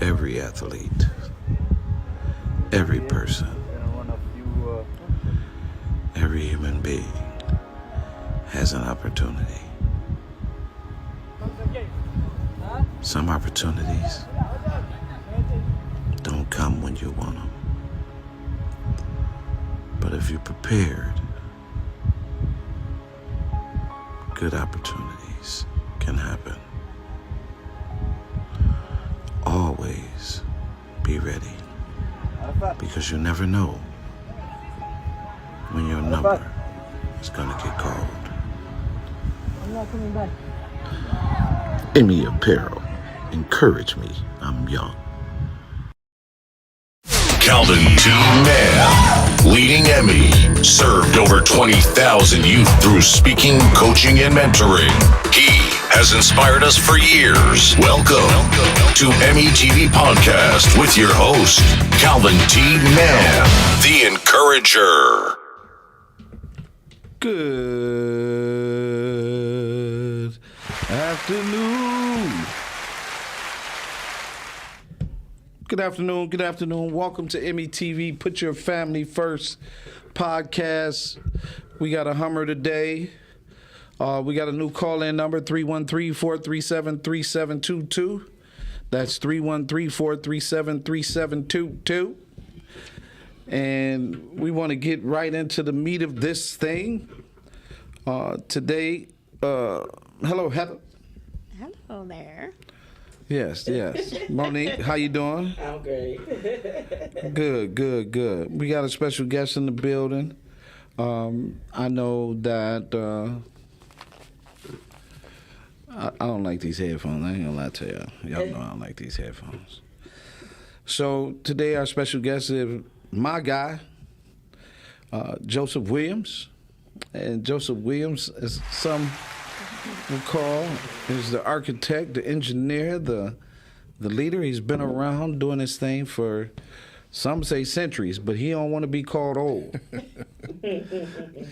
every athlete, every person, every human being has an opportunity. Some opportunities don't come when you want them. But if you're prepared, good opportunities can happen. Always be ready, because you never know when your number is going to get called. I'm not coming back. Emiy Apparel. Encourage me. I'm young. Calvin T. Mann, leading Emiy, served over 20,000 youth through speaking, coaching, and mentoring. He has inspired us for years. Welcome to Emiy TV Podcast with your host, Calvin T. Mann, the Encourager. Good afternoon. Good afternoon. Good afternoon. Welcome to Emiy TV. Put your family first podcast. We got a Hummer today. We got a new call-in number, 313-437-3722. That's 313-437-3722. And we want to get right into the meat of this thing. Today, hello, Heather. Hello there. Yes. Monique, how you doing? I'm great. Good. We got a special guest in the building. I know that I don't like these headphones. I ain't gonna lie to y'all. Y'all know I don't like these headphones. So today our special guest is my guy, Joseph Williams. And Joseph Williams, as some will call, is the architect, the engineer, the leader. He's been around doing this thing for, some say centuries, but he don't want to be called old.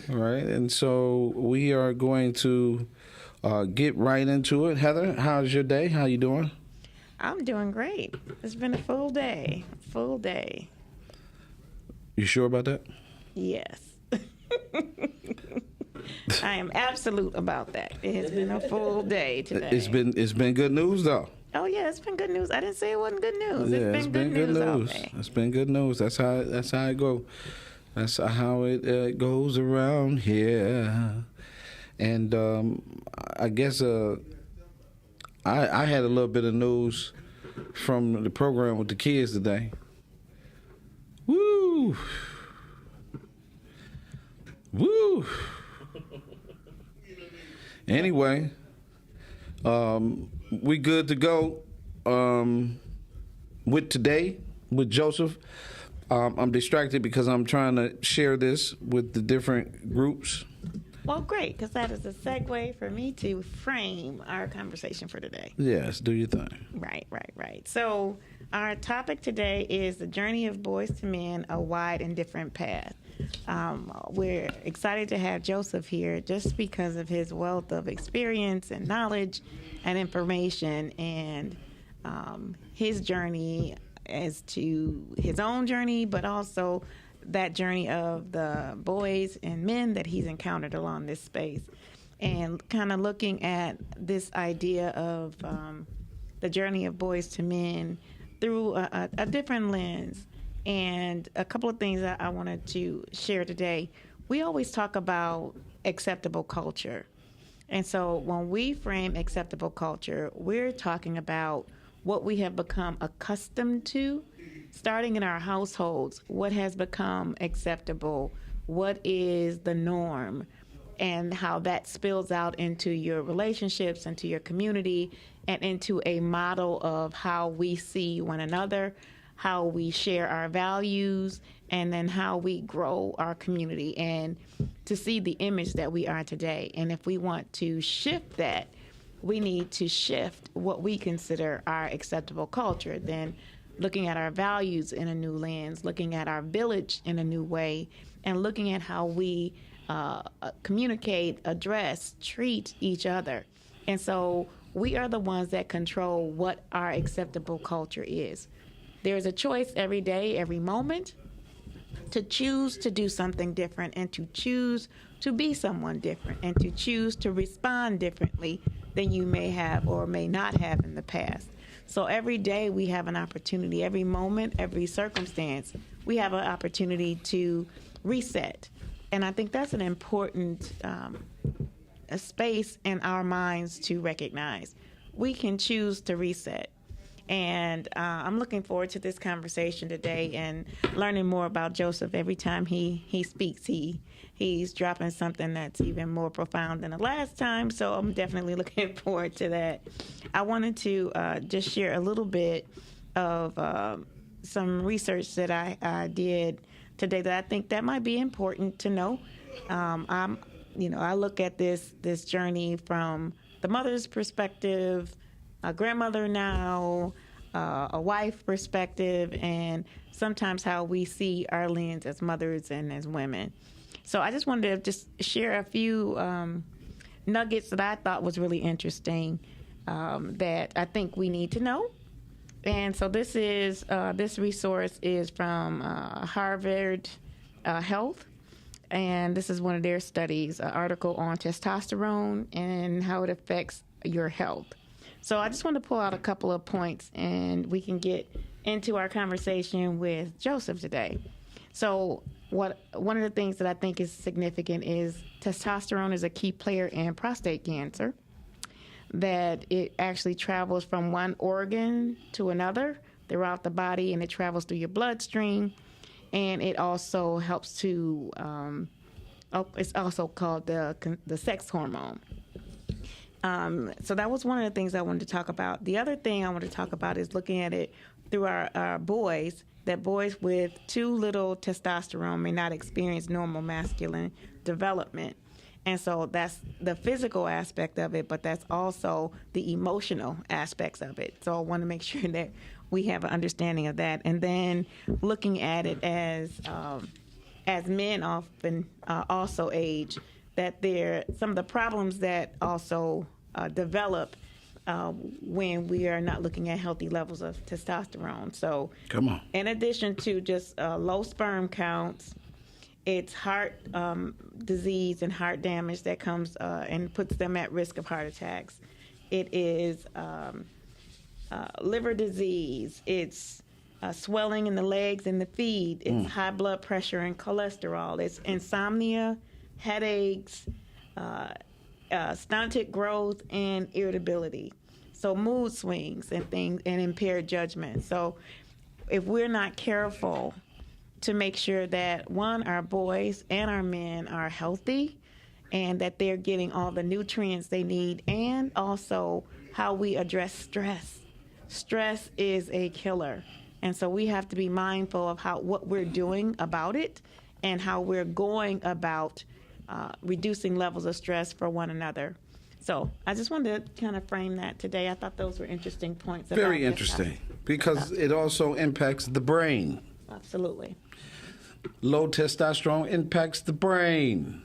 All right, and so we are going to get right into it. Heather, how's your day? How you doing? I'm doing great. It's been a full day. You sure about that? Yes. I am absolute about that. It has been a full day today. It's been good news though. Oh yeah, it's been good news. I didn't say it wasn't good news. Yeah, It's been good news all day. It's been good news. That's how it go. That's how it goes around here. And I guess I had a little bit of news from the program with the kids today. Woo! Anyway, we good to go with today with Joseph. I'm distracted because I'm trying to share this with the different groups. Well, great, because that is a segue for me to frame our conversation for today. Yes, do your thing. Right. So our topic today is the journey of boys to men, a wide and different path. We're excited to have Joseph here just because of his wealth of experience and knowledge and information, and his journey as to his own journey, but also that journey of the boys and men that he's encountered along this space, and kind of looking at this idea of the journey of boys to men through a different lens. And a couple of things that I wanted to share today. We always talk about acceptable culture. And so when we frame acceptable culture, we're talking about what we have become accustomed to, starting in our households, what has become acceptable, what is the norm, and how that spills out into your relationships, into your community, and into a model of how we see one another, how we share our values, and then how we grow our community and to see the image that we are today. And if we want to shift that, we need to shift what we consider our acceptable culture, then looking at our values in a new lens, looking at our village in a new way, and looking at how we communicate, address, treat each other. And so we are the ones that control what our acceptable culture is. There's a choice every day, every moment, to choose to do something different and to choose to be someone different and to choose to respond differently than you may have or may not have in the past. So every day we have an opportunity, every moment, every circumstance, we have an opportunity to reset. And I think that's an important a space in our minds to recognize. We can choose to reset. And I'm looking forward to this conversation today and learning more about Joseph. Every time he speaks, he's dropping something that's even more profound than the last time. So I'm definitely looking forward to that. I wanted to just share a little bit of some research that I did today that I think that might be important to know. I look at this journey from the mother's perspective, a grandmother now, a wife perspective, and sometimes how we see our lens as mothers and as women. So I just wanted to just share a few nuggets that I thought was really interesting that I think we need to know. And so this resource is from Harvard Health, and this is one of their studies, an article on testosterone and how it affects your health. So I just want to pull out a couple of points, and we can get into our conversation with Joseph today. So one of the things that I think is significant is testosterone is a key player in prostate cancer, that it actually travels from one organ to another throughout the body, and it travels through your bloodstream, and it also helps to, it's also called the sex hormone. So that was one of the things I wanted to talk about. The other thing I want to talk about is looking at it through our boys, that boys with too little testosterone may not experience normal masculine development. And so that's the physical aspect of it, but that's also the emotional aspects of it. So I want to make sure that we have an understanding of that. And then looking at it as men often also age, that some of the problems that also develop when we are not looking at healthy levels of testosterone. So Come on. in addition to just low sperm counts, it's heart disease and heart damage that comes and puts them at risk of heart attacks. It is liver disease. It's swelling in the legs and the feet. It's high blood pressure and cholesterol. It's insomnia, headaches, stunted growth, and irritability. So mood swings and things, and impaired judgment. So if we're not careful to make sure that, one, our boys and our men are healthy and that they're getting all the nutrients they need, and also how we address stress. Stress is a killer. And so we have to be mindful of what we're doing about it and how we're going about reducing levels of stress for one another. So I just wanted to kind of frame that today. I thought those were interesting points. Very interesting, because it also impacts the brain. Absolutely. Low testosterone impacts the brain,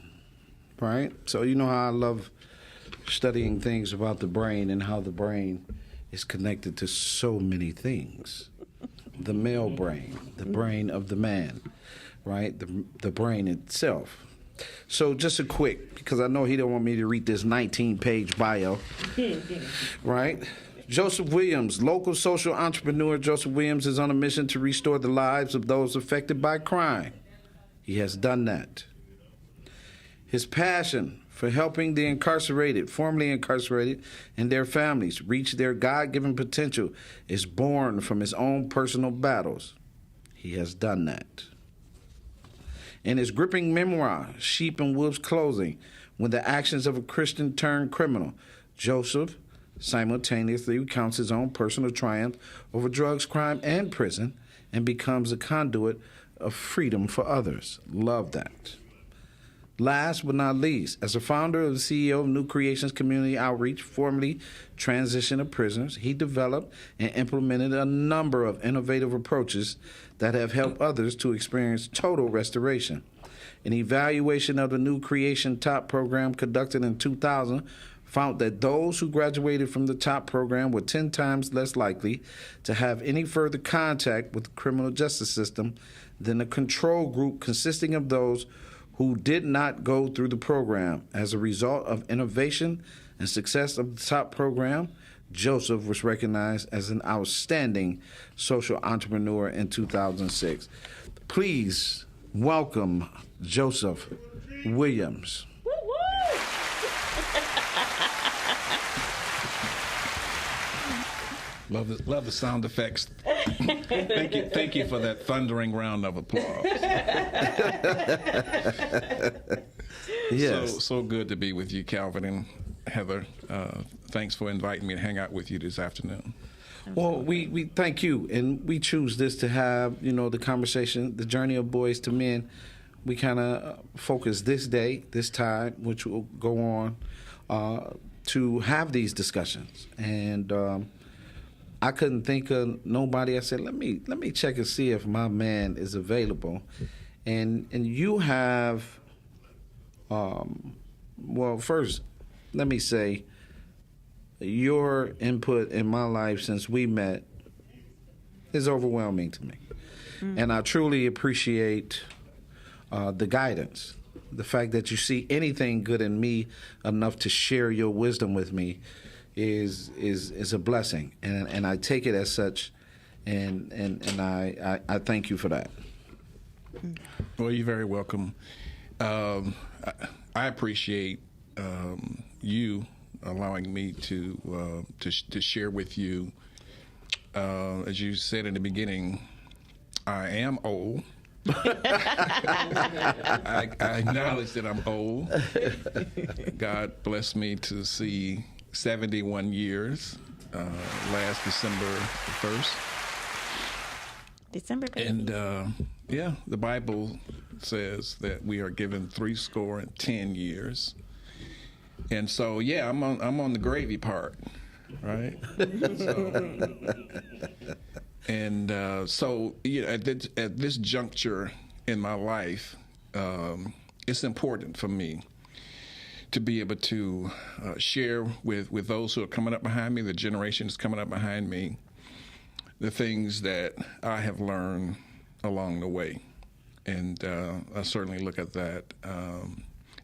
right? So you know how I love studying things about the brain and how the brain is connected to so many things. The male brain, the brain of the man, right? The brain itself. So just a quick, because I know he don't want me to read this 19-page bio, right? Joseph Williams, local social entrepreneur. Joseph Williams is on a mission to restore the lives of those affected by crime. He has done that. His passion for helping the incarcerated, formerly incarcerated, and their families reach their God-given potential is born from his own personal battles. He has done that. In his gripping memoir, Sheep in Wolves' Clothing, When the Actions of a Christian Turn Criminal, Joseph simultaneously recounts his own personal triumph over drugs, crime, and prison, and becomes a conduit of freedom for others. Love that. Last but not least, as a founder of the CEO of New Creations Community Outreach, formerly Transition of Prisoners, he developed and implemented a number of innovative approaches that have helped others to experience total restoration. An evaluation of the New Creation Top program conducted in 2000 found that those who graduated from the top program were 10 times less likely to have any further contact with the criminal justice system than the control group consisting of those who did not go through the program. As a result of innovation and success of the top program, Joseph was recognized as an outstanding social entrepreneur in 2006. Please welcome Joseph Williams. Love the sound effects. Thank you for that thundering round of applause. Yes. So good to be with you, Calvin and Heather. Thanks for inviting me to hang out with you this afternoon. Well, we thank you, and we choose this to have, the conversation, the journey of boys to men. We kind of focus this day, this time, which will go on, to have these discussions. And I couldn't think of nobody. I said, let me check and see if my man is available. And you have, well, first, let me say, your input in my life since we met is overwhelming to me. And I truly appreciate the guidance, the fact that you see anything good in me enough to share your wisdom with me is a blessing, and I take it as such, and I thank you for that. Well, you're very welcome. I appreciate you allowing me to share with you. As you said in the beginning, I am old. I acknowledge that I'm old. God blessed me to see 71 years last December 1st. December 1st. And the Bible says that we are given 70 years. And so, I'm on the gravy part, right? So at this juncture in my life, it's important for me to be able to share with those who are coming up behind me, the generation that's coming up behind me, the things that I have learned along the way. And I certainly look at that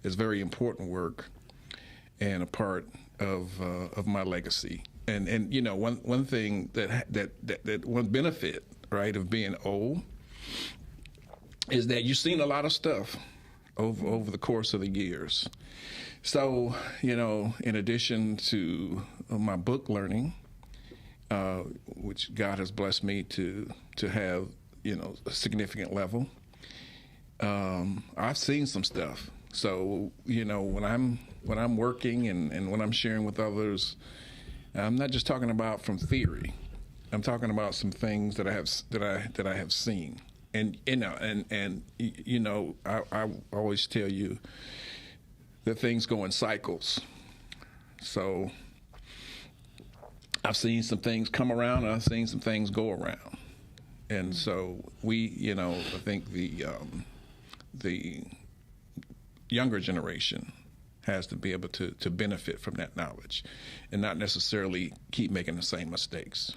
as very important work and a part of my legacy. And one thing that one benefit, right, of being old is that you've seen a lot of stuff over the course of the years. So, in addition to my book learning, which God has blessed me to have, a significant level, I've seen some stuff. So, when I'm working and when I'm sharing with others, I'm not just talking about from theory. I'm talking about some things that I have seen. And I always tell you that things go in cycles. So I've seen some things come around, and I've seen some things go around. And so I think the younger generation has to be able to benefit from that knowledge and not necessarily keep making the same mistakes.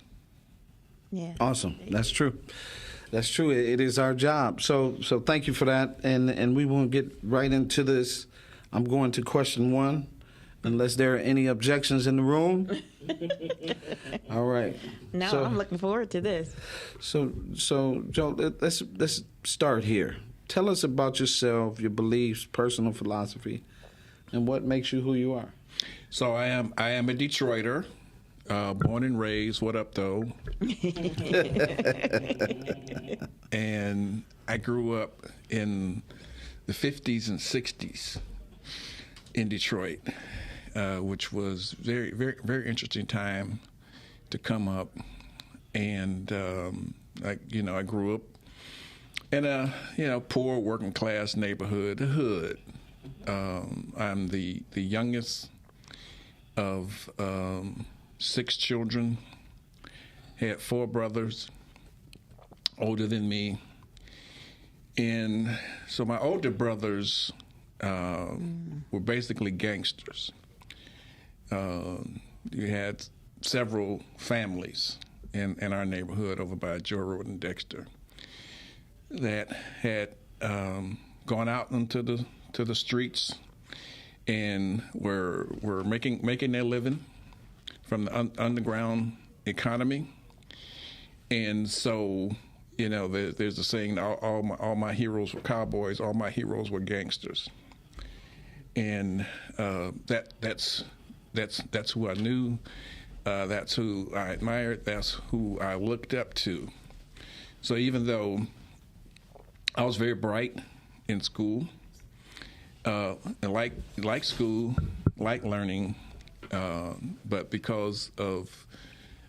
Yeah. Awesome. That's true. That's true. It is our job. So thank you for that. And we won't get right into this. I'm going to question one, unless there are any objections in the room. All right. No, I'm looking forward to this. So Joe, let's start here. Tell us about yourself, your beliefs, personal philosophy, and what makes you who you are. So I am a Detroiter, born and raised. What up, though? And I grew up in the 50s and 60s in Detroit, which was very, very, very interesting time to come up. And I grew up in a poor working class neighborhood, the hood. I'm the youngest of 6 children. Had 4 brothers older than me, and so my older brothers were basically gangsters, you had several families in our neighborhood over by Joe Road and Dexter that had gone out into the streets and were making their living from the underground economy. And so, there's a saying: all my heroes were cowboys, all my heroes were gangsters. And that's who I knew. That's who I admired. That's who I looked up to. So even though I was very bright in school, and like school, like learning, but because of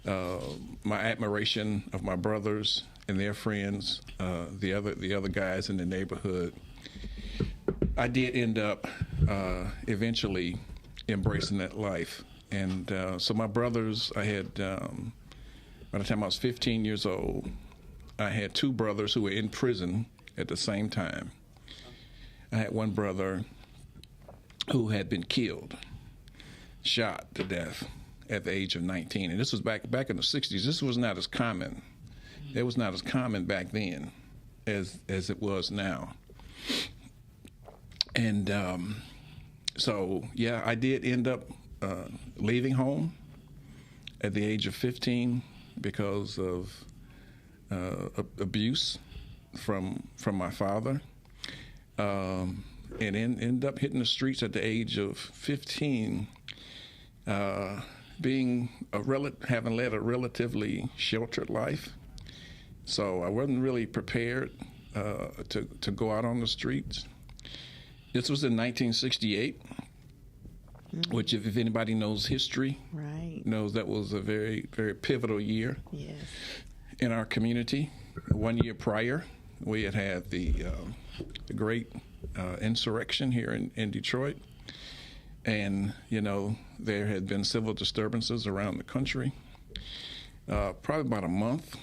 my admiration of my brothers and their friends, the other guys in the neighborhood, I did end up eventually embracing that life. And so my brothers, I had, by the time I was 15 years old, I had two brothers who were in prison at the same time. I had one brother who had been killed, shot to death at the age of 19. And this was back in the 60s. This was not as common. It was not as common back then as it was now. And so, yeah, I did end up leaving home at the age of 15 because of abuse from my father, and ended up hitting the streets at the age of 15, having led a relatively sheltered life. So I wasn't really prepared to go out on the streets. This was in 1968. Which, if anybody knows history, right, knows that was a very, very pivotal year in our community. 1 year prior, we had the great insurrection here in Detroit. And, there had been civil disturbances around the country. Probably about a month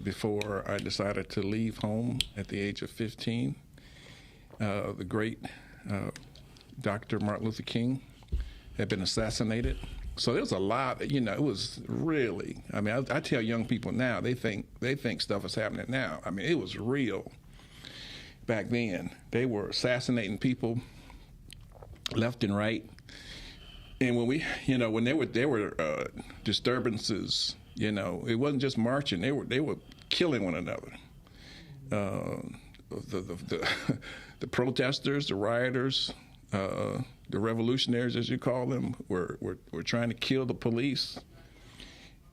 before I decided to leave home at the age of 15, the great Dr. Martin Luther King had been assassinated. So there was a lot, it was really, I tell young people now, they think stuff is happening now. It was real back then. They were assassinating people left and right. And when there were disturbances, it wasn't just marching, they were killing one another. The protesters, the rioters, the revolutionaries, as you call them, were trying to kill the police,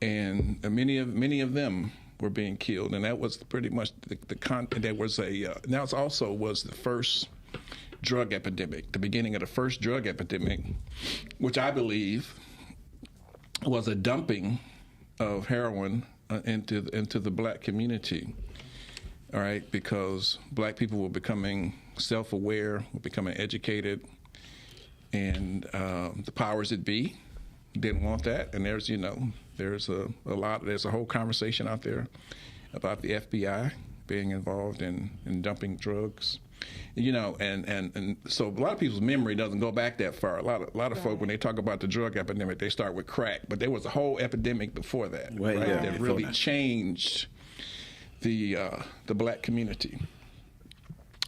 and many of them were being killed, and that was pretty much the content. That was that also was the first drug epidemic, the beginning of the first drug epidemic, which I believe was a dumping of heroin into the black community. All right, because black people were becoming self-aware, were becoming educated, and the powers that be didn't want that. And there's there's a whole conversation out there about the FBI being involved in dumping drugs, and so a lot of people's memory doesn't go back that far. A lot of folk, when they talk about the drug epidemic, they start with crack, but there was a whole epidemic before that, that really changed the black community.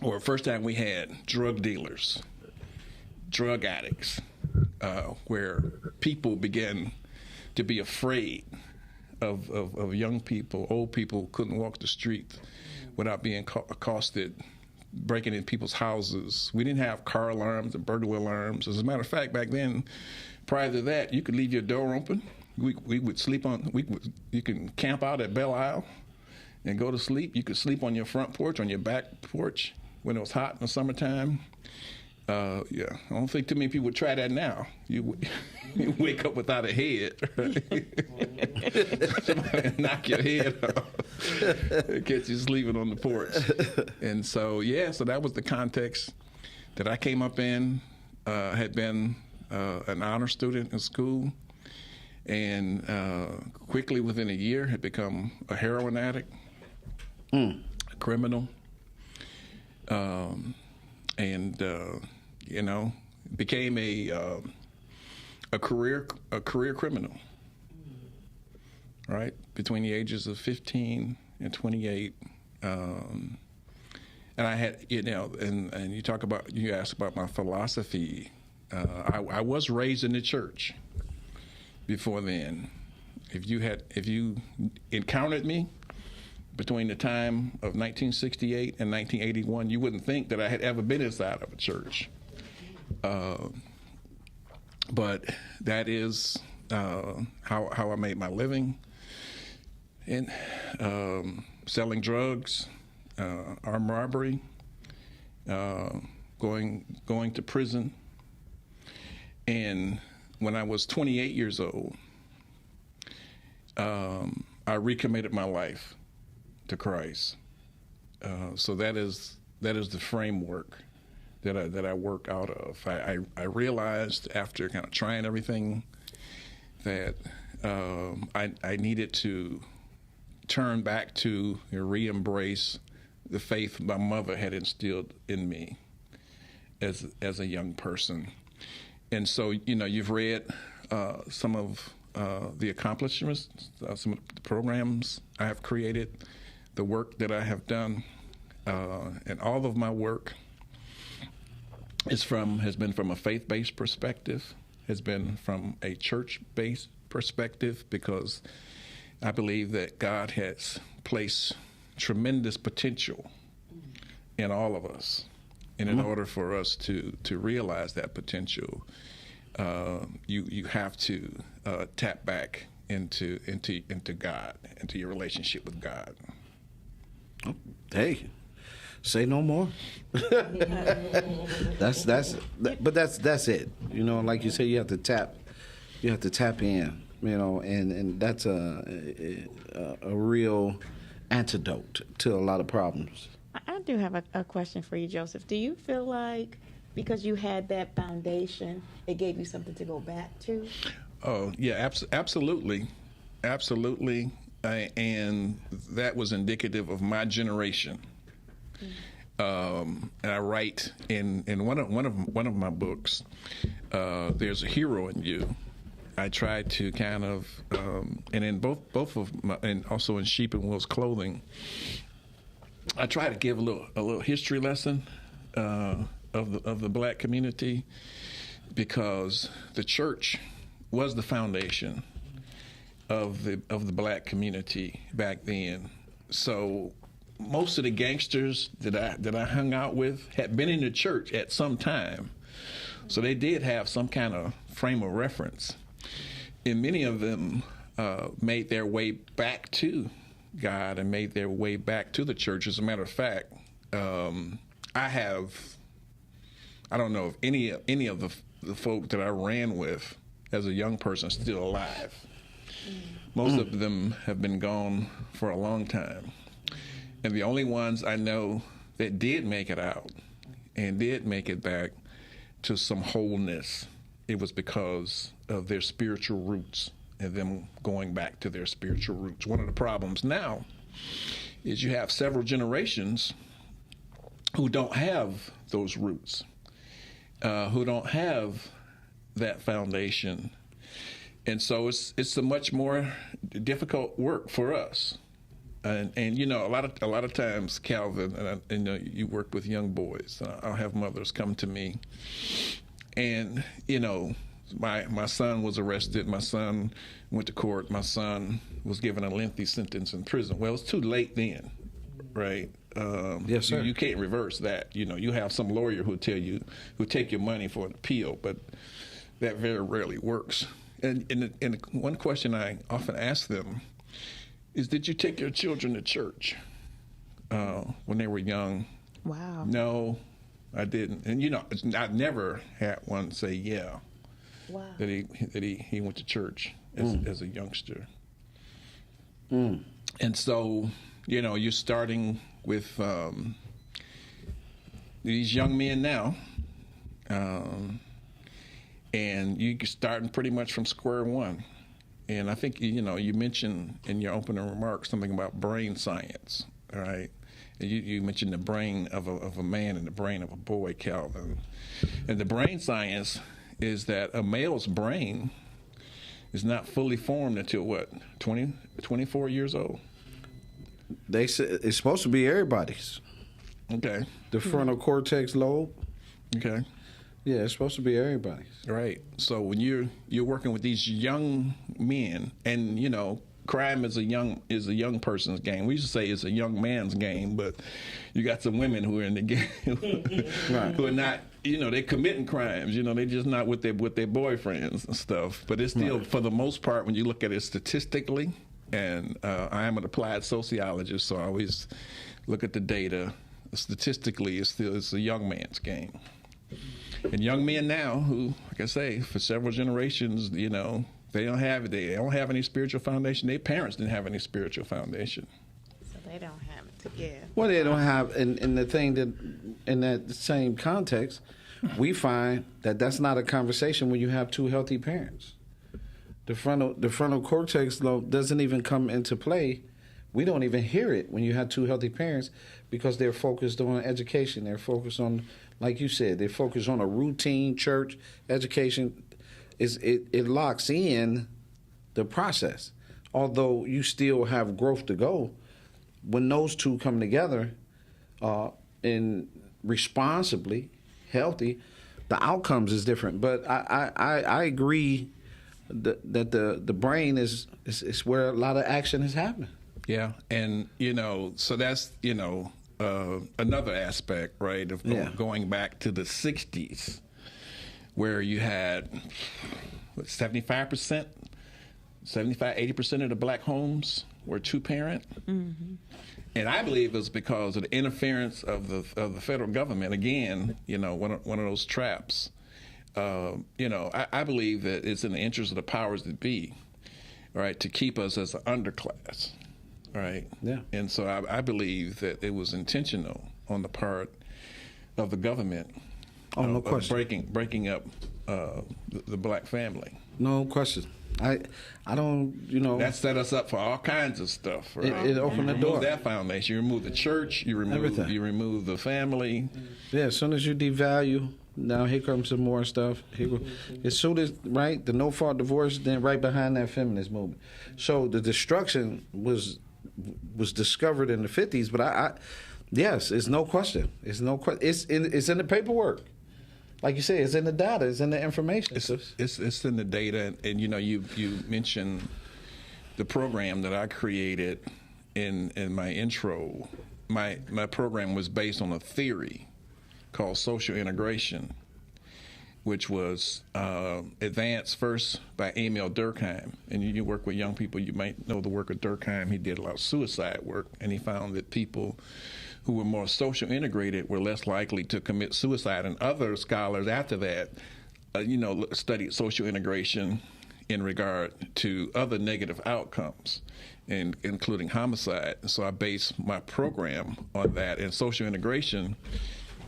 Or first time we had drug dealers, drug addicts, where people began to be afraid of young people. Old people couldn't walk the street without being accosted, breaking in people's houses. We didn't have car alarms and burglar alarms. As a matter of fact, back then, prior to that, you could leave your door open. We would sleep you can camp out at Belle Isle and go to sleep. You could sleep on your front porch, on your back porch when it was hot in the summertime. I don't think too many people would try that now. You wake up without a head, right? Somebody knock your head off, catch you sleeping on the porch. And so, so that was the context that I came up in. Had been an honor student in school, and quickly within a year had become a heroin addict, a criminal, and became a a career criminal, right? Between the ages of 15 and 28. And I had, and you asked about my philosophy. I was raised in the church before then. If you encountered me between the time of 1968 and 1981, you wouldn't think that I had ever been inside of a church. But that is how I made my living. And selling drugs, armed robbery, going to prison. And when I was 28 years old, I recommitted my life to Christ. So that is the framework that I work out of. I realized after kind of trying everything that I needed to turn back to and re-embrace the faith my mother had instilled in me as a young person. And so, you've read some of the accomplishments, some of the programs I have created, the work that I have done, and all of my work has been from a faith-based perspective, has been from a church-based perspective, because I believe that God has placed tremendous potential in all of us. And in order for us to realize that potential, you have to tap back into God, into your relationship with God. Oh, hey, say no more. That's it. Like you say, you have to tap in. And that's a real antidote to a lot of problems. I do have a question for you, Joseph. Do you feel like because you had that foundation, it gave you something to go back to? Oh, yeah, absolutely. Absolutely. And that was indicative of my generation. And I write in one of my books, there's a hero in you. I try to kind of, and in both of my, and also in Sheep and Wolves Clothing, I try to give a little history lesson of the black community, because the church was the foundation of the black community back then. So most of the gangsters that I hung out with had been in the church at some time, so they did have some kind of frame of reference. And many of them made their way back to God and made their way back to the church. As a matter of fact, I don't know if any of the folk that I ran with as a young person are still alive. Most of them have been gone for a long time. And the only ones I know that did make it out and did make it back to some wholeness, it was because of their spiritual roots and them going back to their spiritual roots. One of the problems now is you have several generations who don't have those roots, who don't have that foundation. And so it's a much more difficult work for us. And a lot of times, Calvin, and you work with young boys. I'll have mothers come to me, and my son was arrested. My son went to court. My son was given a lengthy sentence in prison. Well, it's too late then, right? Yes, sir. You can't reverse that. You have some lawyer who'll take your money for an appeal, but that very rarely works. And one question I often ask them is, did you take your children to church when they were young? Wow. No, I didn't. And I never had one say, yeah, wow, that he went to church as a youngster. And so, you're starting with these young men now, and you're starting pretty much from square one. And I think, you mentioned in your opening remarks something about brain science, all right? And you mentioned the brain of a man and the brain of a boy, Calvin. And the brain science is that a male's brain is not fully formed until what, 24 years old? They say it's supposed to be everybody's. Okay. The frontal cortex lobe. Okay. Yeah, it's supposed to be everybody's. Right. So when you're working with these young men, and you know, crime is a young person's game. We used to say it's a young man's game, but you got some women who are in the game Right. who are not. You know, they're committing crimes. You know, they're just not with their boyfriends and stuff. But it's still, for the most part, when you look at it statistically, and I am an applied sociologist, so I always look at the data. Statistically, it's a young man's game. And young men now, who, like I say, for several generations, you know, they don't have any spiritual foundation. Their parents didn't have any spiritual foundation. So they don't have it. Yeah. Well, they don't have, and the thing that, in that same context, we find that that's not a conversation when you have two healthy parents. The frontal cortex lobe doesn't even come into play. We don't even hear it when you have two healthy parents because they're focused on education. They're focused on, like you said, they're focused on a routine church education. It locks in the process. Although you still have growth to go, when those two come together and responsibly healthy, the outcomes is different. But I agree that the brain is where a lot of action is happening. Yeah, and you know, so that's another aspect, right, of going back to the '60s, where you had 75%, 80% of the black homes were two-parent, and I believe it was because of the interference of the federal government. Again, you know, one of those traps. You know, I believe that it's in the interest of the powers that be, right, to keep us as an underclass. Right. Yeah. And so I believe that it was intentional on the part of the government. No question. Breaking up the black family. No question. I don't, you know. That set us up for all kinds of stuff. Right? It opened the door. Remove that foundation. You remove the church. You remove everything. You remove the family. Yeah. As soon as you devalue, now here comes some more stuff. As soon as the no fault divorce, then right behind that feminist movement. So the destruction was discovered in the 50s, but yes, it's no question. It's no question. It's in the paperwork. Like you say, it's in the data, it's in the information. It's in the data, and you know, you mentioned the program that I created in my intro. My program was based on a theory called social integration, which was advanced first by Emiy Durkheim. And you work with young people, you might know the work of Durkheim. He did a lot of suicide work, and he found that people who were more social integrated were less likely to commit suicide. And other scholars after that, studied social integration in regard to other negative outcomes, including homicide. So I base my program on that. And social integration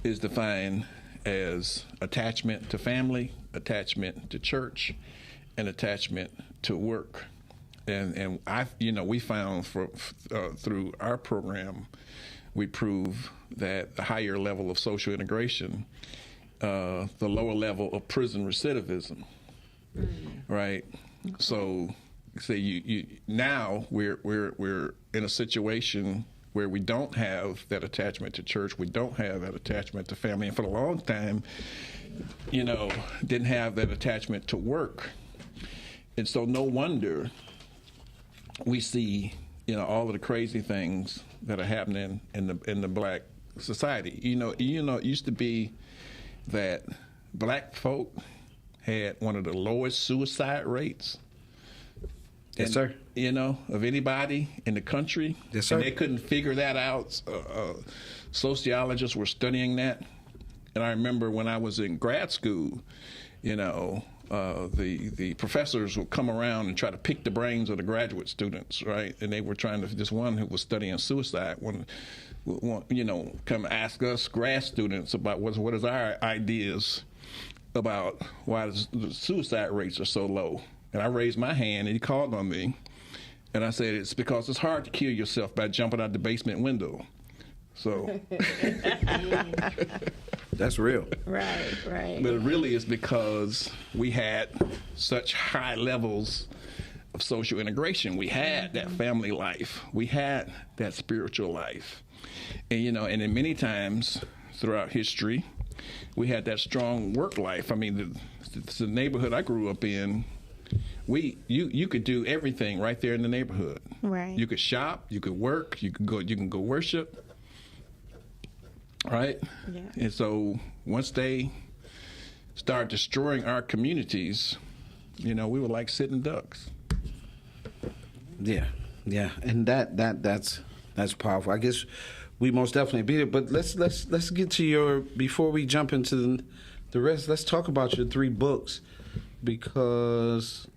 is defined as attachment to family, attachment to church, and attachment to work. And we found through our program, we prove that the higher level of social integration, the lower level of prison recidivism, right? So, say you now we're in a situation where we don't have that attachment to church, we don't have that attachment to family, and for a long time, didn't have that attachment to work. And so no wonder we see, all of the crazy things that are happening in the black society. It used to be that black folk had one of the lowest suicide rates. Yes, sir. Of anybody in the country. Yes, sir. And they couldn't figure that out. Sociologists were studying that. And I remember when I was in grad school, the professors would come around and try to pick the brains of the graduate students, right? And they were trying to, this one who was studying suicide, come ask us grad students about what is our ideas about why the suicide rates are so low. And I raised my hand, and he called on me. And I said, it's because it's hard to kill yourself by jumping out the basement window. So, That's real. Right, right. But it really is because we had such high levels of social integration. We had that family life. We had that spiritual life. And, and then many times throughout history, we had that strong work life. I mean, the neighborhood I grew up in, you could do everything right there in the neighborhood. Right. You could shop, you could work, you can go worship. Right? Yeah. And so once they start destroying our communities, we were like sitting ducks. Yeah, and that's powerful. I guess we most definitely beat it. But let's get to before we jump into the rest. Let's talk about your 3 books, because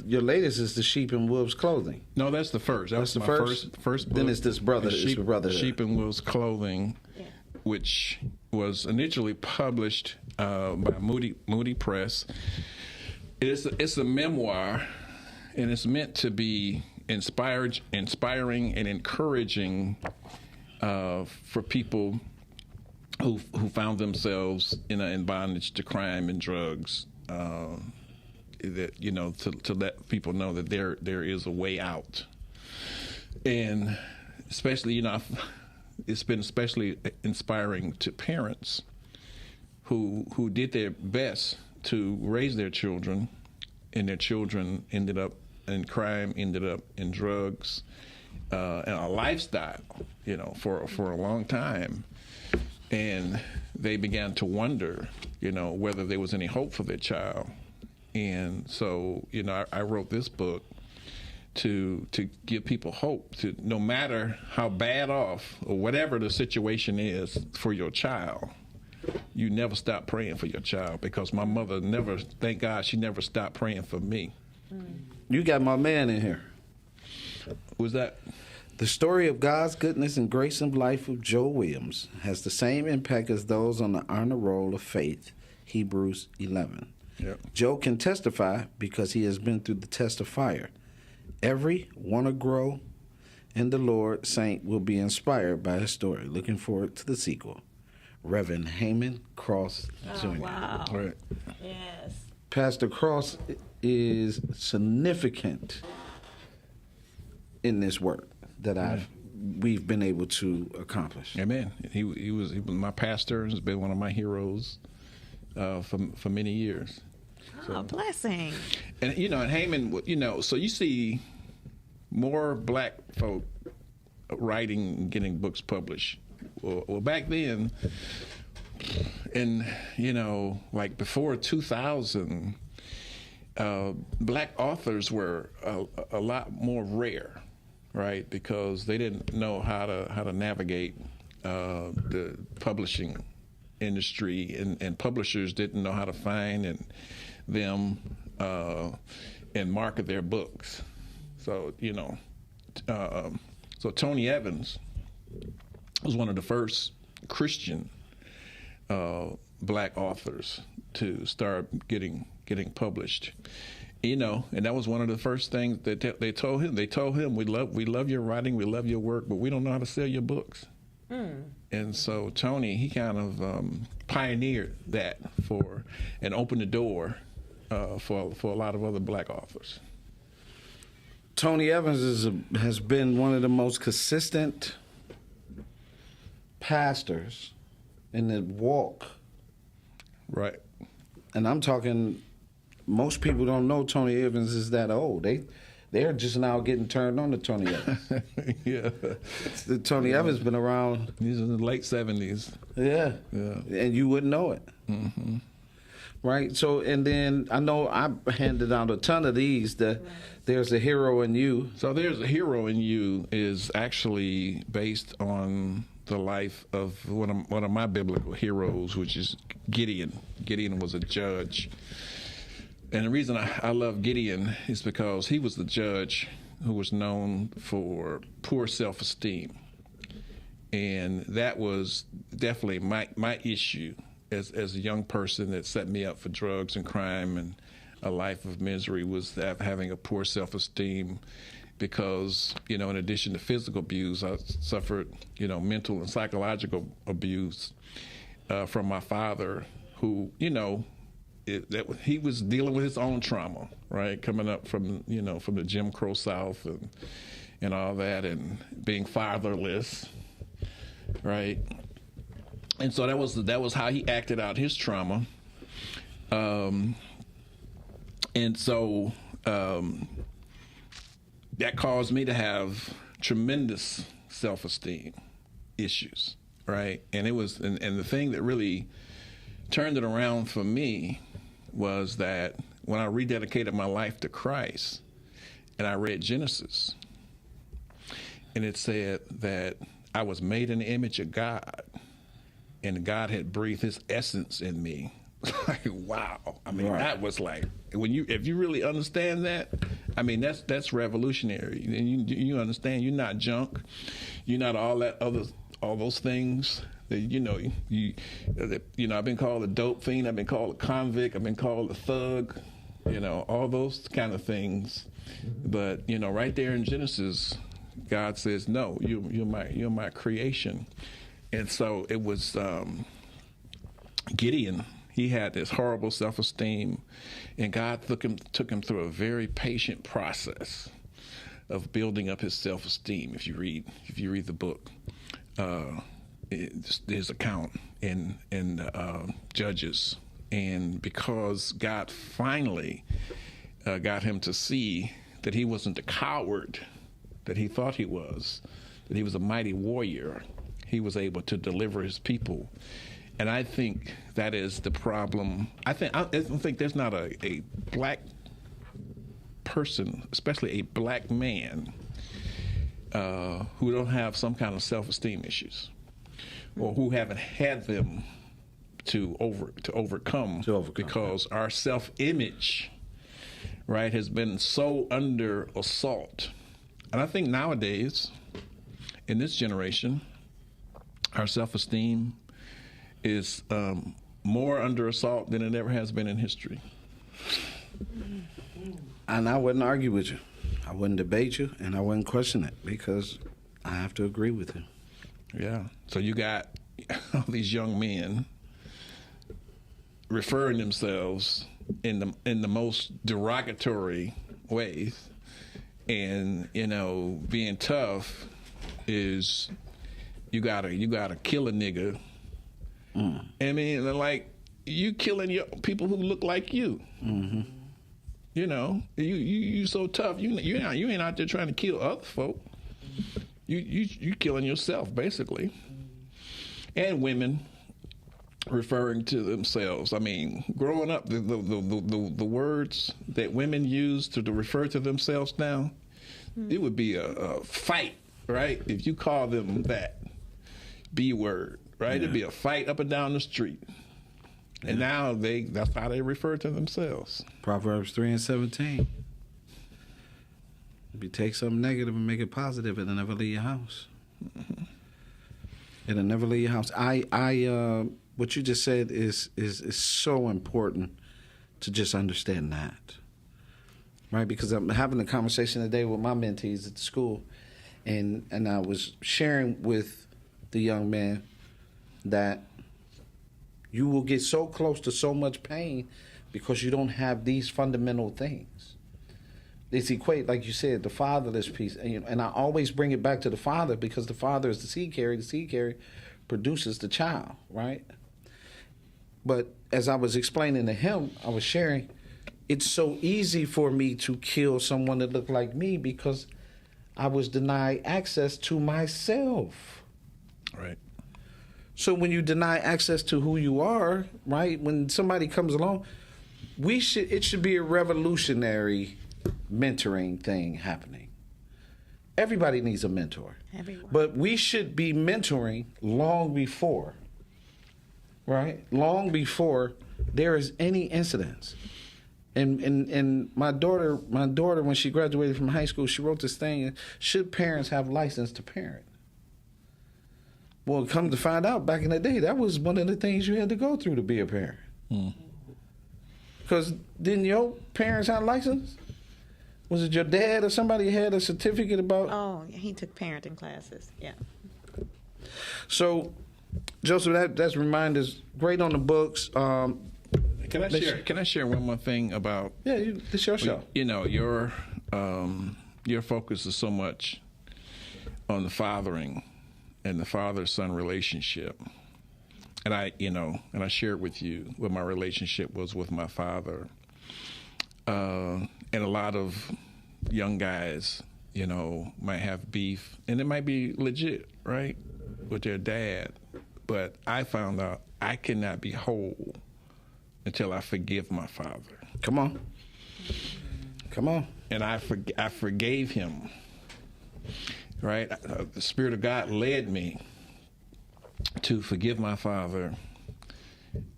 your latest is the Sheep and Wolves Clothing. No, that's the first. That's the my first book. Then it's this brother. Sheep and Wolves Clothing, which was initially published by Moody Press. It's a memoir, and it's meant to be inspiring and encouraging for people who found themselves in bondage to crime and drugs. That to let people know that there is a way out, and especially it's been especially inspiring to parents who did their best to raise their children, and their children ended up in crime, ended up in drugs, and a lifestyle, for a long time. And they began to wonder, whether there was any hope for their child. And so, I wrote this book to give people hope, to no matter how bad off or whatever the situation is for your child, you never stop praying for your child, because my mother never, thank God, she never stopped praying for me. You got my man in here. Was that? The story of God's goodness and grace in life of Joe Williams has the same impact as those on the honor roll of faith, Hebrews 11. Yep. Joe can testify because he has been through the test of fire. Every want to grow in the Lord saint will be inspired by his story. Looking forward to the sequel. Reverend Haman Cross Jr. Wow. All right. Yes. Pastor Cross is significant in this work that we've been able to accomplish. Amen. He was my pastor. He's been one of my heroes for many years. Oh, blessing. And and Haman, so you see more black folk writing and getting books published. Well, back then, and like before 2000, black authors were a lot more rare, right? Because they didn't know how to navigate the publishing industry, and publishers didn't know how to find them and market their books. So so Tony Evans was one of the first Christian black authors to start getting published. And that was one of the first things that they told him. They told him, we love your writing, we love your work, but we don't know how to sell your books. And so Tony, he kind of pioneered that and opened the door for a lot of other black authors. Tony Evans has been one of the most consistent pastors in the walk. Right. And I'm talking, most people don't know Tony Evans is that old. They're just now getting turned on to Tony Evans. Yeah. Tony Evans been around. He's in the late 70s. Yeah. Yeah. And you wouldn't know it. Mm-hmm. Right. So, and then I know I handed out a ton of these. There's a Hero in You. So There's a Hero in You is actually based on the life of one of my biblical heroes, which is Gideon. Gideon was a judge. And the reason I love Gideon is because he was the judge who was known for poor self-esteem. And that was definitely my issue as a young person that set me up for drugs and crime and a life of misery, was having a poor self-esteem, because, in addition to physical abuse, I suffered, mental and psychological abuse. from my father, who, he was dealing with his own trauma, right? Coming up from the Jim Crow South and all that, and being fatherless, right? And so that was how he acted out his trauma. And so that caused me to have tremendous self-esteem issues, right? And it was, and the thing that really turned it around for me was that when I rededicated my life to Christ, and I read Genesis, and it said that I was made in the image of God, and God had breathed His essence in me. Like, wow! I mean, Right. That was like, if you really understand that, I mean, that's revolutionary. And you understand you're not junk, you're not all those things that I've been called a dope fiend, I've been called a convict, I've been called a thug, all those kind of things. But right there in Genesis, God says, no, you're my creation. And so it was Gideon. He had this horrible self-esteem, and God took him through a very patient process of building up his self-esteem. If you read the book, his account in Judges, and because God finally got him to see that he wasn't the coward that he thought he was, that he was a mighty warrior, he was able to deliver his people. And I think that is the problem. I don't think there's not a black person, especially a black man, who don't have some kind of self-esteem issues, or who haven't had them to overcome. Because our self-image, right, has been so under assault. And I think nowadays, in this generation, our self-esteem is more under assault than it ever has been in history. And I wouldn't argue with you. I wouldn't debate you, and I wouldn't question it, because I have to agree with you. Yeah. So you got all these young men referring themselves in the most derogatory ways, and being tough is you gotta kill a nigga. I mean, like, you killing your people who look like you. Mm-hmm. You so tough. You ain't out there trying to kill other folk. You killing yourself, basically. And women referring to themselves. I mean, growing up, the words that women use to refer to themselves now, it would be a fight, right? If you call them that B word. Right, yeah. It'd be a fight up and down the street, and now that's how they refer to themselves. Proverbs 3:17. If you take something negative and make it positive, it'll never leave your house. Mm-hmm. It'll never leave your house. What you just said is so important to just understand that, right? Because I'm having a conversation today with my mentees at the school, and I was sharing with the young man that you will get so close to so much pain because you don't have these fundamental things. It's like you said, the fatherless piece. And I always bring it back to the father, because the father is the seed carrier. The seed carrier produces the child, right? But as I was explaining to him, I was sharing, it's so easy for me to kill someone that looked like me because I was denied access to myself. Right. So when you deny access to who you are, right, when somebody comes along, it should be a revolutionary mentoring thing happening. Everybody needs a mentor. Everyone. But we should be mentoring long before, right? Long before there is any incidents. And my daughter, when she graduated from high school, she wrote this thing, should parents have license to parent? Well, come to find out, back in the day, that was one of the things you had to go through to be a parent. Because didn't your parents have a license? Was it your dad or somebody had a certificate about? Oh, he took parenting classes, yeah. So Joseph, that's reminders great on the books. Can I share one more thing about? Yeah, it's your show. You know, your focus is so much on the fathering and the father-son relationship, and I shared with you what my relationship was with my father, and a lot of young guys, might have beef, and it might be legit, right, with their dad, but I found out I cannot be whole until I forgive my father. Come on. And I forgave him, right? The Spirit of God led me to forgive my father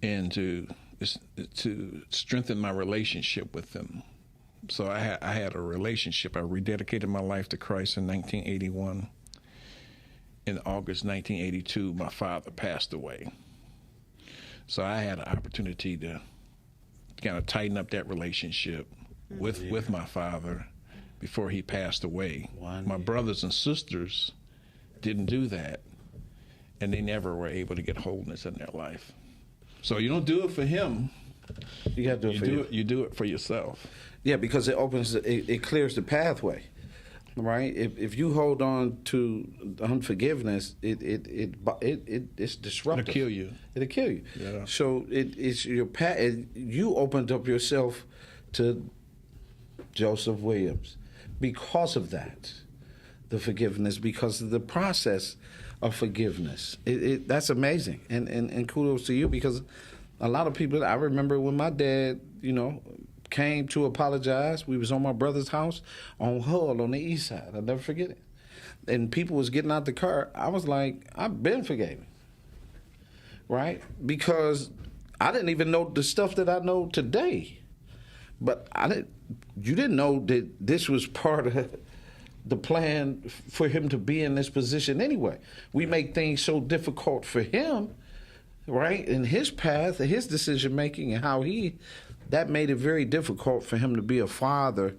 and to strengthen my relationship with him. So I had a relationship. I rededicated my life to Christ in 1981. In August 1982, my father passed away. So I had an opportunity to kind of tighten up that relationship with my father before he passed away. My brothers and sisters didn't do that, and they never were able to get wholeness in their life. So you don't do it for him. You got to do it for you. You do it for yourself. Yeah, because it clears the pathway, right? If you hold on to unforgiveness, it's disruptive. It'll kill you. It'll kill you. Yeah. So it's your path. You opened up yourself to Joseph Williams because of that, the forgiveness, because of the process of forgiveness. That's amazing, and kudos to you, because a lot of people. I remember when my dad, came to apologize. We was on my brother's house on Hull on the east side. I'll never forget it. And people was getting out the car. I was like, I've been forgiven, right? Because I didn't even know the stuff that I know today. But you didn't know that this was part of the plan for him to be in this position anyway. We make things so difficult for him, right? In his path, his decision making, and how that made it very difficult for him to be a father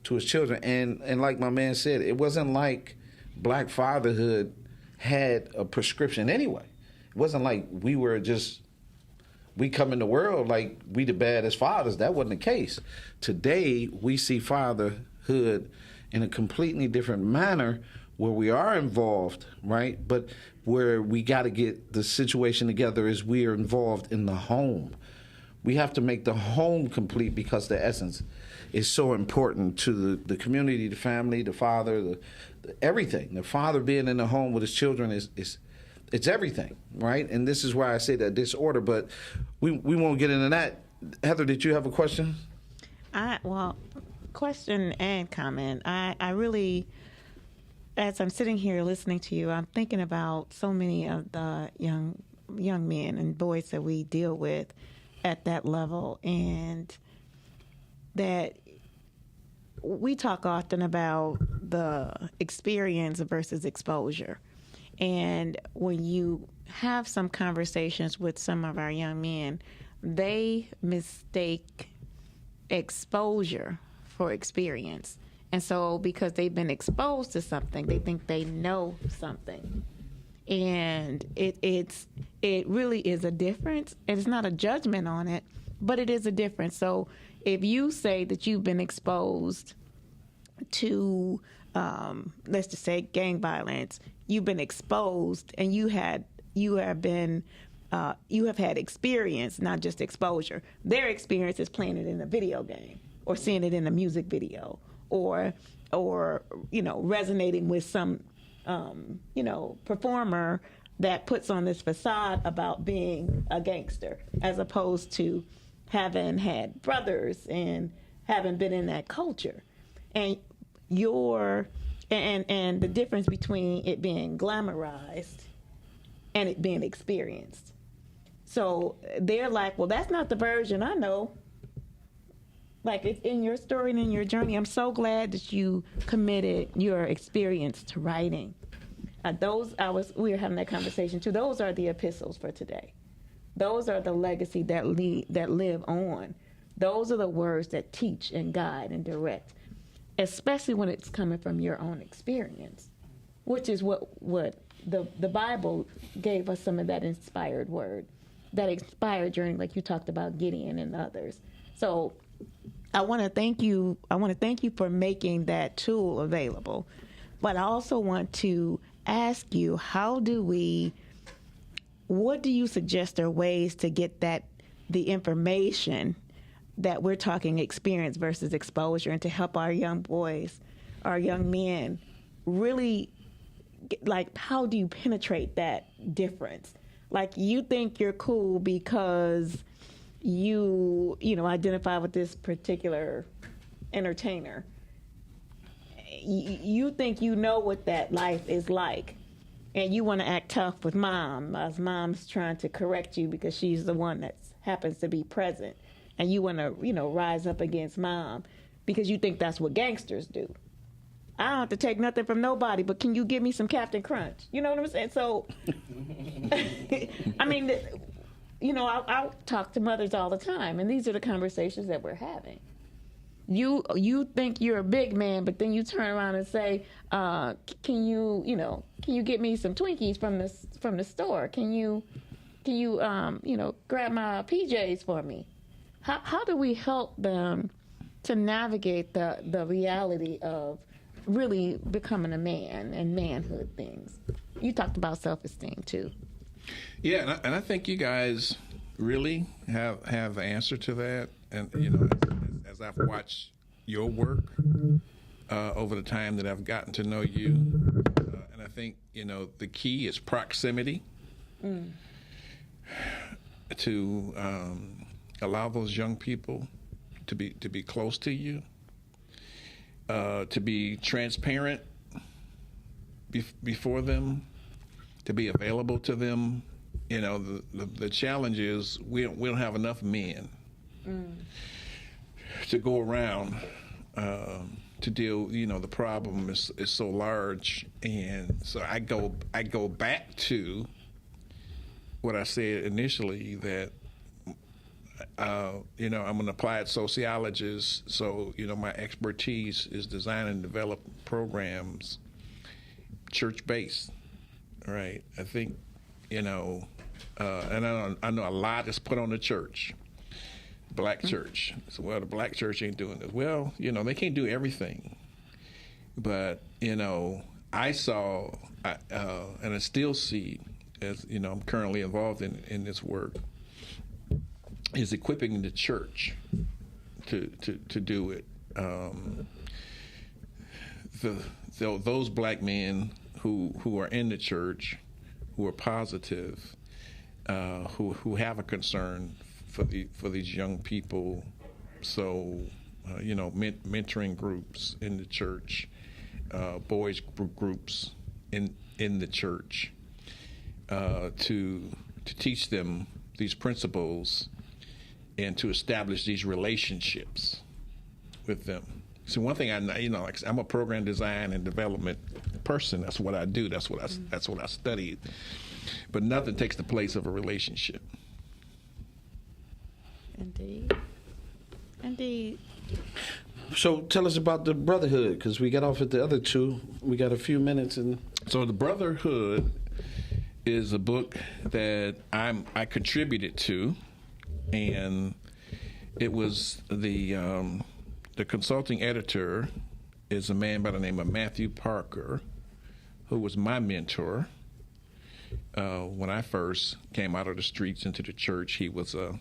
to his children. And like my man said, it wasn't like black fatherhood had a prescription anyway. It wasn't like we come in the world like we the baddest fathers. That wasn't the case. Today, we see fatherhood in a completely different manner, where we are involved, right? But where we got to get the situation together is we are involved in the home. We have to make the home complete, because the essence is so important to the community, the family, the father, everything. The father being in the home with his children it's everything, right? And this is why I say that disorder, but we won't get into that. Heather, did you have a question? Question and comment. I really, as I'm sitting here listening to you, I'm thinking about so many of the young men and boys that we deal with at that level, and that we talk often about the experience versus exposure. And when you have some conversations with some of our young men, they mistake exposure for experience. And so because they've been exposed to something, they think they know something. And it really is a difference. And it's not a judgment on it, but it is a difference. So if you say that you've been exposed to, let's just say, gang violence, you've been exposed, and you have had experience, not just exposure. Their experience is playing it in a video game, or seeing it in a music video, or resonating with some performer that puts on this facade about being a gangster, as opposed to having had brothers and having been in that culture. And and the difference between it being glamorized and it being experienced. So they're like, well, that's not the version I know. Like, it's in your story and in your journey. I'm so glad that you committed your experience to writing. We were having that conversation too. Those are the epistles for today. Those are the legacy that live on. Those are the words that teach and guide and direct, especially when it's coming from your own experience, which is what the Bible gave us some of that inspired word, that inspired journey, like you talked about Gideon and others. So I want to thank you. I want to thank you for making that tool available. But I also want to ask you, what do you suggest are ways to get the information that we're talking experience versus exposure, and to help our young boys, our young men, really, like, how do you penetrate that difference? Like, you think you're cool because you identify with this particular entertainer. You think you know what that life is like, and you want to act tough with mom, as mom's trying to correct you because she's the one that happens to be present, and you want to, rise up against mom because you think that's what gangsters do. I don't have to take nothing from nobody, but can you give me some Captain Crunch? You know what I'm saying? So, I mean, I talk to mothers all the time, and these are the conversations that we're having. You think you're a big man, but then you turn around and say, can you get me some Twinkies from the store? Can you grab my PJs for me? How do we help them to navigate the reality of really becoming a man and manhood things? You talked about self-esteem too. Yeah, and I think you guys really have the answer to that. And as I've watched your work over the time that I've gotten to know you, and I think the key is proximity. To allow those young people to be close to you, to be transparent before them, to be available to them. The challenge is we don't have enough men to go around to deal. The problem is so large, and so I go back to what I said initially, that I'm an applied sociologist, so my expertise is design and develop programs church-based. Right? I think and I know a lot is put on the church, black church. So, well, the black church ain't doing this. Well, they can't do everything, but I saw and I still see, as I'm currently involved in this work, is equipping the church to do it. Those black men who are in the church, who are positive, who have a concern for these young people. So, mentoring groups in the church, boys groups in the church, to teach them these principles and to establish these relationships with them. So one thing I know, like I'm a program design and development person. That's what I do. That's what I studied. But nothing takes the place of a relationship. Indeed. So tell us about the Brotherhood, because we got off at the other two. We got a few minutes. So the Brotherhood is a book that I contributed to, and it was the consulting editor is a man by the name of Matthew Parker, who was my mentor when I first came out of the streets into the church. He was a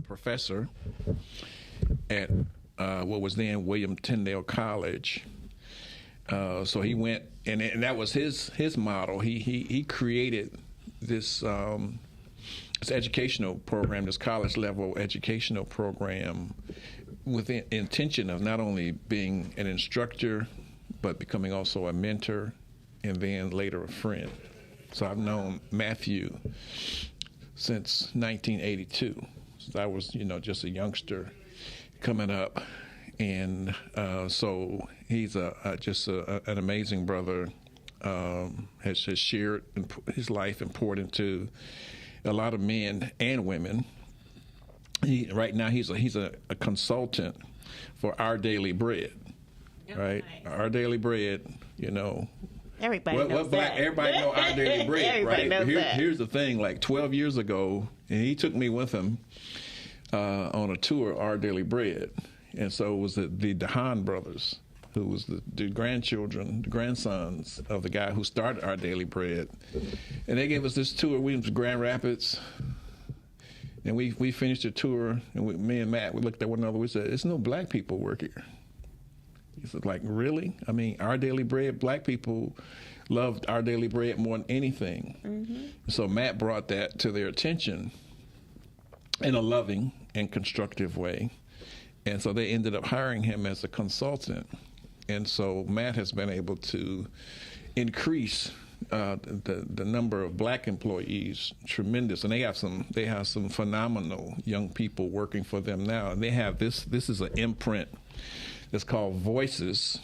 professor at what was then William Tyndale College. So he went, and that was his model. He created this educational program, this college level educational program, with the intention of not only being an instructor, but becoming also a mentor, and then later a friend. So I've known Matthew since 1982. Since I was, just a youngster coming up, and so he's just an amazing brother. Has shared his life and poured into a lot of men and women. Right now he's a consultant for Our Daily Bread, right? Our Daily Bread, Everybody knows black, that. everybody know Our Daily Bread, Everybody right? knows that. Here's the thing, like 12 years ago, and he took me with him on a tour of Our Daily Bread. And so it was the DeHaan brothers, who was the grandsons of the guy who started Our Daily Bread. And they gave us this tour. We went to Grand Rapids. And we finished the tour, and me and Matt, we looked at one another. We said, "There's no black people work here." He said, "Like, really? I mean, Our Daily Bread, black people loved Our Daily Bread more than anything." Mm-hmm. So Matt brought that to their attention in a loving and constructive way. And so they ended up hiring him as a consultant. And so Matt has been able to increase the number of black employees tremendous, and they have some phenomenal young people working for them now. And they have this is an imprint that's called Voices,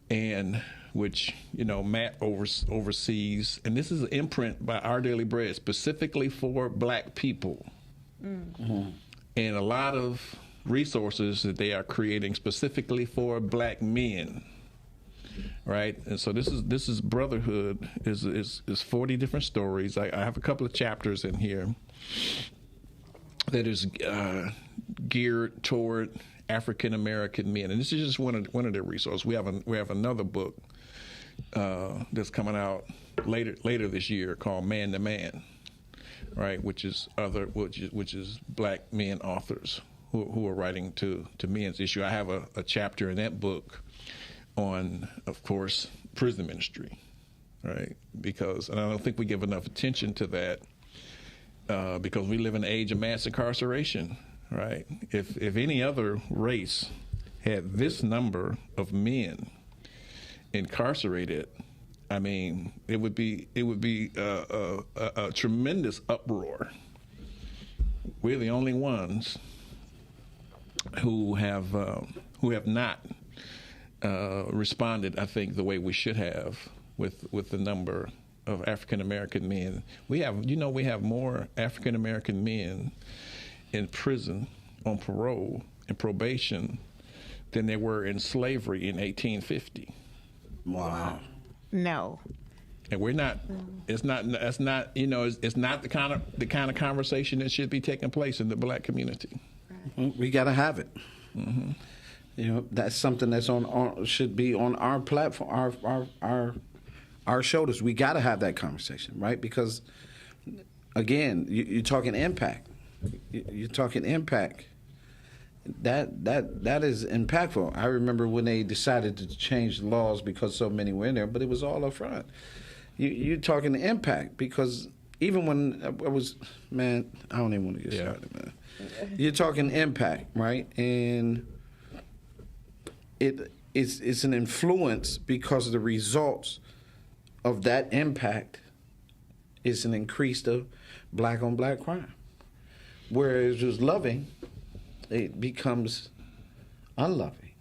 and which Matt oversees, and this is an imprint by Our Daily Bread specifically for black people, and a lot of resources that they are creating specifically for black men. Right, and so this is Brotherhood is 40 different stories. I have a couple of chapters in here that is geared toward African American men, and this is just one of their resources. We have another book that's coming out later this year called Man to Man, right, which is black men authors who are writing to men's issue. I have a chapter in that book on, of course, prison ministry, right? And I don't think we give enough attention to that because we live in an age of mass incarceration, right? If any other race had this number of men incarcerated, I mean, it would be a tremendous uproar. We're the only ones who have not responded, I think, the way we should have with the number of African American men. We have more African American men in prison on parole and probation than there were in slavery in 1850. Wow. No. And we're not. It's not the kind of conversation that should be taking place in the black community. We got to have it. Mm-hmm. That's something that's should be on our platform, our shoulders. We got to have that conversation, right? Because again, you're talking impact. You're talking impact. That is impactful. I remember when they decided to change the laws because so many were in there, but it was all up front. You're talking impact because even when I was, man, I don't even want to get started, man. You're talking impact, right? And it's an influence because the results of that impact is an increase of black on black crime. Whereas it was loving, it becomes unloving,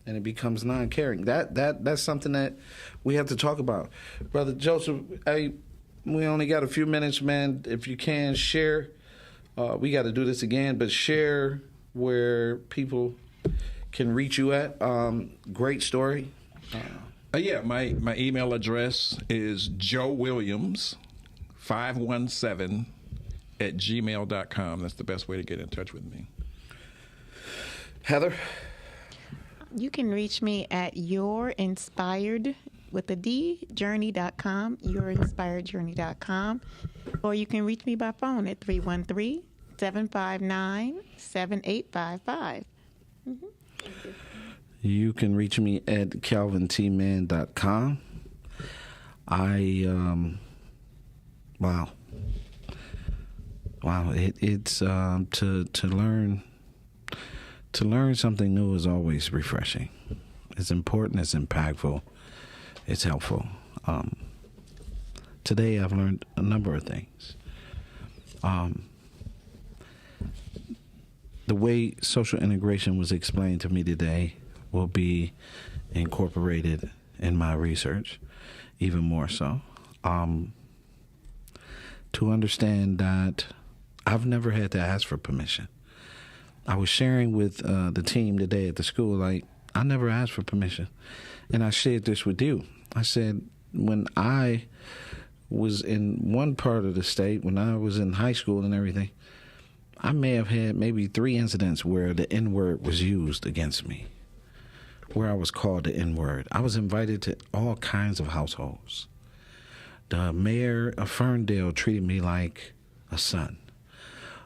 and it becomes non-caring. That's something that we have to talk about. Brother Joseph, we only got a few minutes, man. If you can share, we got to do this again, but share where people can reach you at. Great story. Yeah, my email address is joewilliams517@gmail.com. That's the best way to get in touch with me. Heather? You can reach me at yourinspired with a D, journey.com, yourinspiredjourney.com, or you can reach me by phone at 313-759-7855. Mm-hmm. You can reach me at calvintman.com. It's to learn something new is always refreshing. It's important, it's impactful, it's helpful. Today I've learned a number of things. The way social integration was explained to me today will be incorporated in my research, even more so. To understand that I've never had to ask for permission. I was sharing with the team today at the school, like, I never asked for permission. And I shared this with you. I said, when I was in one part of the state, when I was in high school and everything, I may have had maybe 3 incidents where the N-word was used against me, where I was called the N-word. I was invited to all kinds of households. The mayor of Ferndale treated me like a son.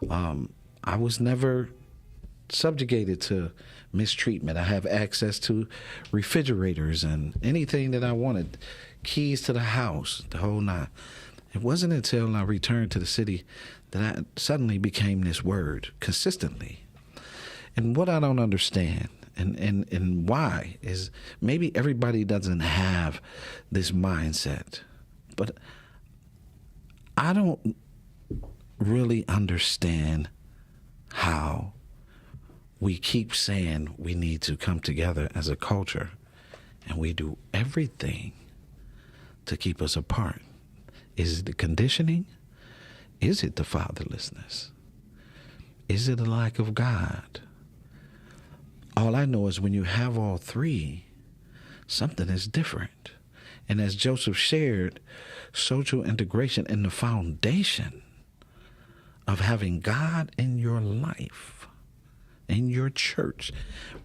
I was never subjugated to mistreatment. I have access to refrigerators and anything that I wanted, keys to the house, the whole nine. It wasn't until I returned to the city that I suddenly became this word consistently. And what I don't understand and why is maybe everybody doesn't have this mindset, but I don't really understand how we keep saying we need to come together as a culture, and we do everything to keep us apart. Is it the conditioning? Is it the fatherlessness? Is it a lack of God? All I know is when you have all three, something is different. And as Joseph shared, social integration and the foundation of having God in your life, in your church,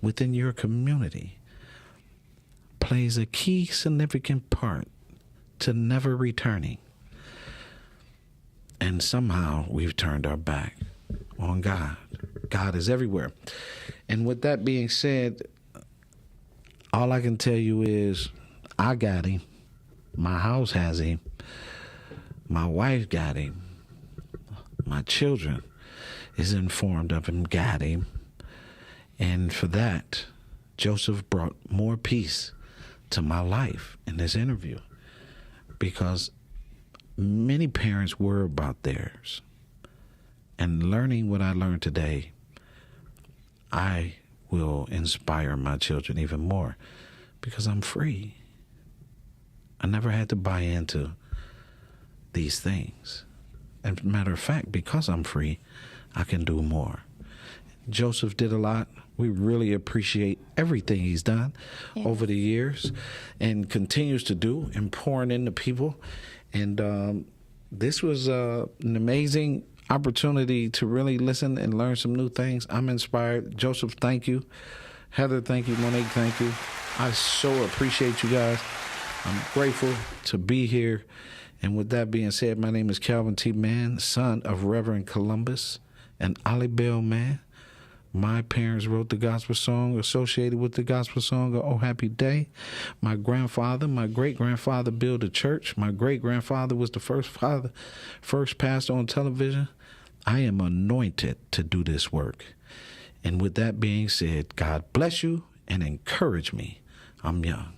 within your community, plays a key significant part to never returning. And somehow we've turned our back on God. God is everywhere. And with that being said, all I can tell you is I got him. My house has him. My wife got him. My children is informed of him, got him. And for that, Joseph brought more peace to my life in this interview, because many parents worry about theirs. And learning what I learned today, I will inspire my children even more because I'm free. I never had to buy into these things. And matter of fact, because I'm free, I can do more. Joseph did a lot. We really appreciate everything he's done over the years and continues to do and pouring into people. And this was an amazing opportunity to really listen and learn some new things. I'm inspired. Joseph, thank you. Heather, thank you. Monique, thank you. I so appreciate you guys. I'm grateful to be here. And with that being said, my name is Calvin T. Mann, son of Reverend Columbus and Ollie Bell Mann. My parents wrote the gospel song associated with the gospel song of Oh Happy Day. My grandfather, my great-grandfather built a church. My great-grandfather was the first pastor on television. I am anointed to do this work. And with that being said, God bless you and encourage me. I'm young.